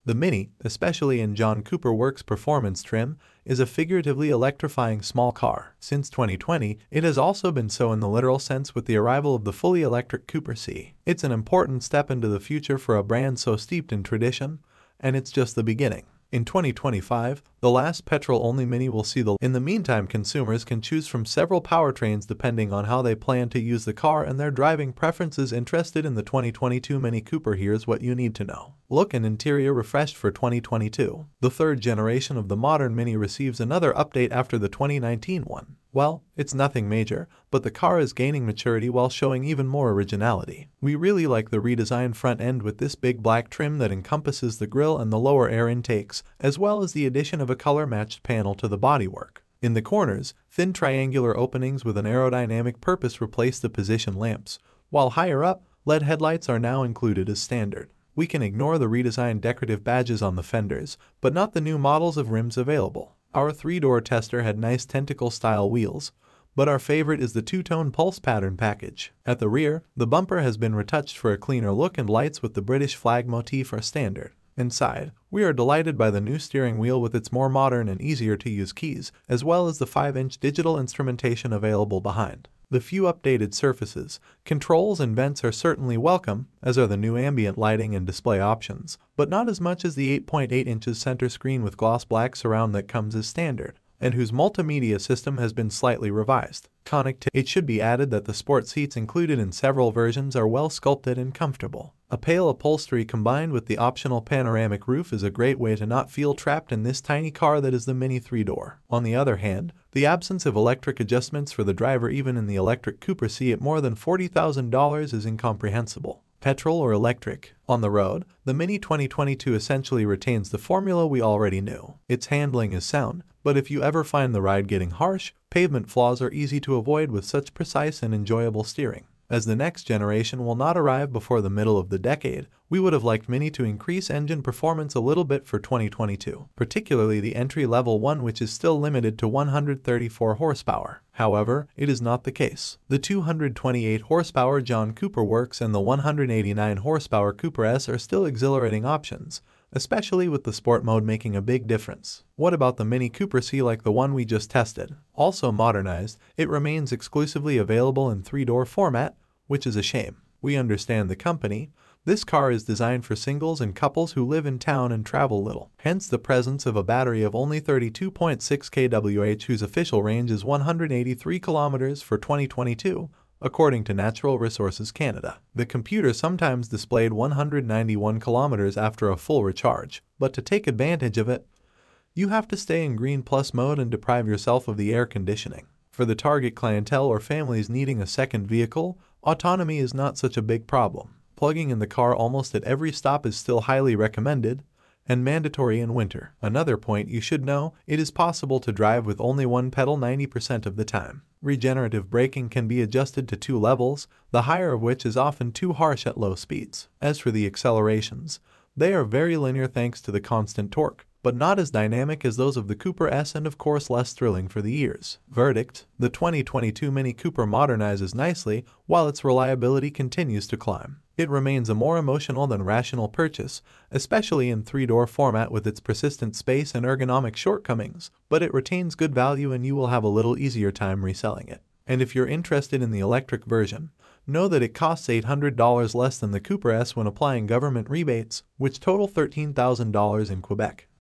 The Mini, especially in John Cooper Works performance trim, is a figuratively electrifying small car. Since 2020, it has also been so in the literal sense with the arrival of the fully electric Cooper C. It's an important step into the future for a brand so steeped in tradition, and it's just the beginning. In 2025, the last petrol-only Mini will see the. In the meantime, consumers can choose from several powertrains depending on how they plan to use the car and their driving preferences. Interested in the 2022 Mini Cooper? Here's what you need to know. Look and interior refreshed for 2022. The third generation of the modern Mini receives another update after the 2019 one. Well, it's nothing major, but the car is gaining maturity while showing even more originality. We really like the redesigned front end with this big black trim that encompasses the grille and the lower air intakes, as well as the addition of a color-matched panel to the bodywork. In the corners, thin triangular openings with an aerodynamic purpose replace the position lamps, while higher up, LED headlights are now included as standard. We can ignore the redesigned decorative badges on the fenders, but not the new models of rims available. Our 3-door tester had nice tentacle-style wheels, but our favorite is the two-tone pulse pattern package. At the rear, the bumper has been retouched for a cleaner look and lights with the British flag motif are standard. Inside, we are delighted by the new steering wheel with its more modern and easier-to-use keys, as well as the 5-inch digital instrumentation available behind. The few updated surfaces, controls and vents are certainly welcome, as are the new ambient lighting and display options, but not as much as the 8.8 inches center screen with gloss black surround that comes as standard, and whose multimedia system has been slightly revised. It should be added that the sport seats included in several versions are well sculpted and comfortable. A pale upholstery combined with the optional panoramic roof is a great way to not feel trapped in this tiny car that is the Mini 3-door. On the other hand, the absence of electric adjustments for the driver even in the electric Cooper C at more than $40,000 is incomprehensible. Petrol or electric? On the road, the Mini 2022 essentially retains the formula we already knew. Its handling is sound, but if you ever find the ride getting harsh, pavement flaws are easy to avoid with such precise and enjoyable steering. As the next generation will not arrive before the middle of the decade, we would have liked Mini to increase engine performance a little bit for 2022, particularly the entry-level one which is still limited to 134 horsepower. However, it is not the case. The 228 horsepower John Cooper Works and the 189 horsepower Cooper S are still exhilarating options, especially with the sport mode making a big difference. What about the Mini Cooper C like the one we just tested? Also modernized, it remains exclusively available in 3-door format, which is a shame. We understand the company. This car is designed for singles and couples who live in town and travel little. Hence the presence of a battery of only 32.6 kWh whose official range is 183 kilometers for 2022. According to Natural Resources Canada, the computer sometimes displayed 191 kilometers after a full recharge, but to take advantage of it, you have to stay in Green Plus mode and deprive yourself of the air conditioning. For the target clientele or families needing a second vehicle, autonomy is not such a big problem. Plugging in the car almost at every stop is still highly recommended and mandatory in winter. Another point you should know, it is possible to drive with only one pedal 90% of the time. Regenerative braking can be adjusted to 2 levels, the higher of which is often too harsh at low speeds. As for the accelerations, they are very linear thanks to the constant torque, but not as dynamic as those of the Cooper S and of course less thrilling for the ears. Verdict: the 2022 Mini Cooper modernizes nicely while its reliability continues to climb. It remains a more emotional than rational purchase, especially in 3-door format with its persistent space and ergonomic shortcomings, but it retains good value and you will have a little easier time reselling it. And if you're interested in the electric version, know that it costs $800 less than the Cooper S when applying government rebates, which total $13,000 in Quebec.